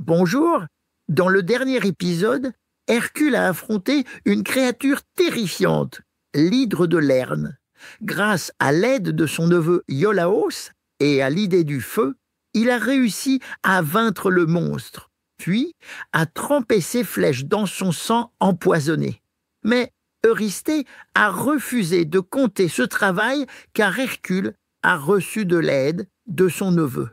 Bonjour. Dans le dernier épisode, Hercule a affronté une créature terrifiante, l'hydre de Lerne. Grâce à l'aide de son neveu Iolaos et à l'idée du feu, il a réussi à vaincre le monstre, puis à tremper ses flèches dans son sang empoisonné. Mais Eurysthée a refusé de compter ce travail car Hercule a reçu de l'aide de son neveu.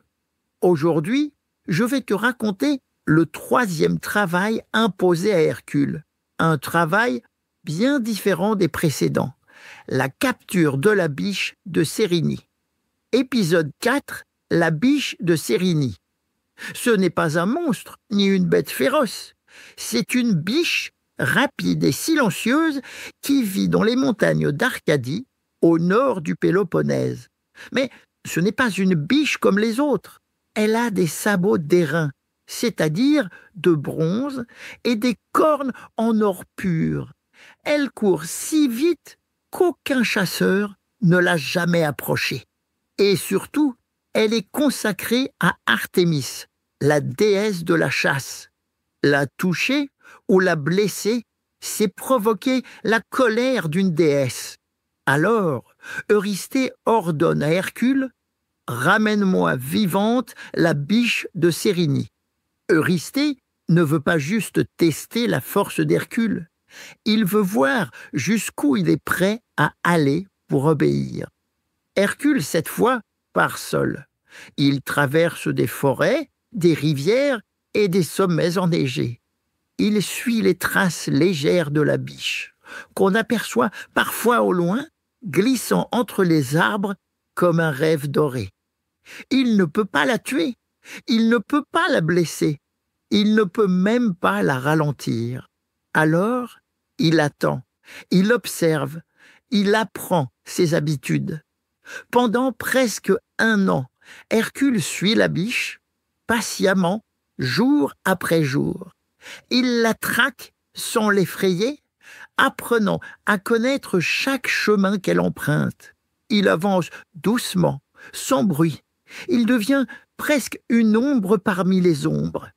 Aujourd'hui, je vais te raconter le troisième travail imposé à Hercule, un travail bien différent des précédents, la capture de la biche de Sérynie. Épisode 4, la biche de Sérynie. Ce n'est pas un monstre, ni une bête féroce, c'est une biche rapide et silencieuse qui vit dans les montagnes d'Arcadie, au nord du Péloponnèse. Mais ce n'est pas une biche comme les autres, elle a des sabots d'airain, c'est-à-dire de bronze, et des cornes en or pur. Elle court si vite qu'aucun chasseur ne l'a jamais approchée. Et surtout, elle est consacrée à Artémis, la déesse de la chasse. La toucher ou la blesser, c'est provoquer la colère d'une déesse. Alors, Eurysthée ordonne à Hercule « Ramène-moi vivante la biche de Sérynie ». Eurysthée ne veut pas juste tester la force d'Hercule. Il veut voir jusqu'où il est prêt à aller pour obéir. Hercule, cette fois, part seul. Il traverse des forêts, des rivières et des sommets enneigés. Il suit les traces légères de la biche, qu'on aperçoit parfois au loin, glissant entre les arbres comme un rêve doré. Il ne peut pas la tuer, il ne peut pas la blesser, il ne peut même pas la ralentir. Alors, il attend, il observe, il apprend ses habitudes. Pendant presque 1 an, Hercule suit la biche, patiemment, jour après jour. Il la traque sans l'effrayer, apprenant à connaître chaque chemin qu'elle emprunte. Il avance doucement, sans bruit. Il devient presque une ombre parmi les ombres.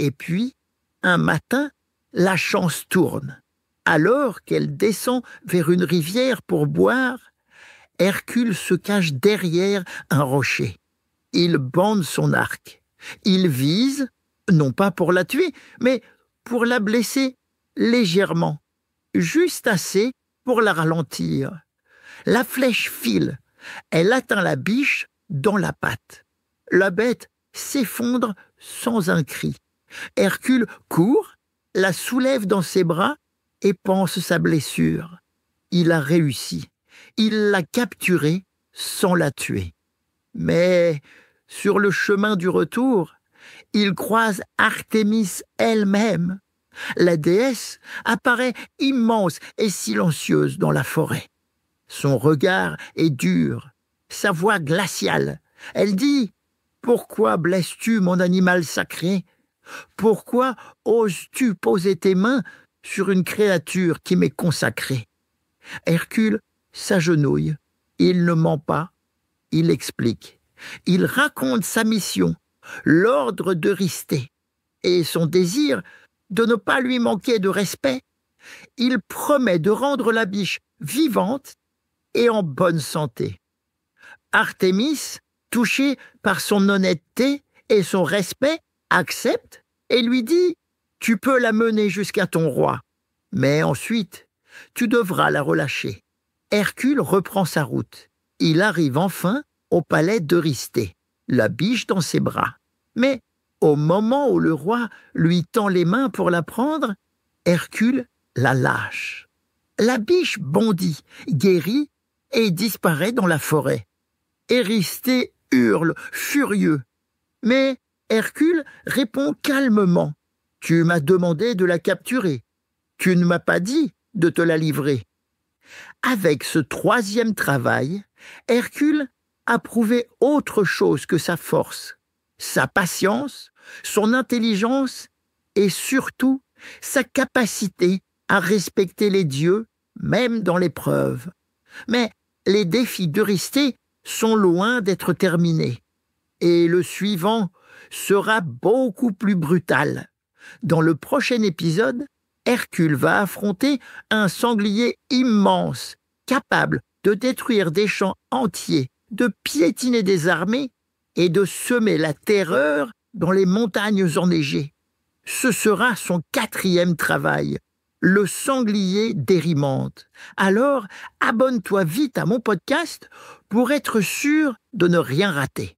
Et puis, un matin, la chance tourne. Alors qu'elle descend vers une rivière pour boire, Hercule se cache derrière un rocher. Il bande son arc. Il vise, non pas pour la tuer, mais pour la blesser légèrement, juste assez pour la ralentir. La flèche file. Elle atteint la biche dans la patte. La bête s'effondre sans un cri. Hercule court, la soulève dans ses bras et panse sa blessure. Il a réussi. Il l'a capturée sans la tuer. Mais sur le chemin du retour, il croise Artémis elle-même. La déesse apparaît immense et silencieuse dans la forêt. Son regard est dur, sa voix glaciale. Elle dit « Pourquoi blesses-tu mon animal sacré ? Pourquoi oses-tu poser tes mains sur une créature qui m'est consacrée ?» Hercule s'agenouille. Il ne ment pas. Il explique. Il raconte sa mission, l'ordre d'Eurysthée, et son désir de ne pas lui manquer de respect. Il promet de rendre la biche vivante et en bonne santé. Artémis, touchée par son honnêteté et son respect, accepte et lui dit « Tu peux la mener jusqu'à ton roi, mais ensuite, tu devras la relâcher. » Hercule reprend sa route. Il arrive enfin au palais d'Eurysthée, la biche dans ses bras. Mais au moment où le roi lui tend les mains pour la prendre, Hercule la lâche. La biche bondit, guérit et disparaît dans la forêt. Eurysthée hurle, furieux. Mais Hercule répond calmement. « Tu m'as demandé de la capturer. Tu ne m'as pas dit de te la livrer. » Avec ce troisième travail, Hercule a prouvé autre chose que sa force, sa patience, son intelligence et surtout sa capacité à respecter les dieux, même dans l'épreuve. Mais les défis d'Eurysthée sont loin d'être terminés. Et le suivant sera beaucoup plus brutal. Dans le prochain épisode, Hercule va affronter un sanglier immense, capable de détruire des champs entiers, de piétiner des armées et de semer la terreur dans les montagnes enneigées. Ce sera son 4e travail, le sanglier d'Érimante. Alors, abonne-toi vite à mon podcast pour être sûr de ne rien rater.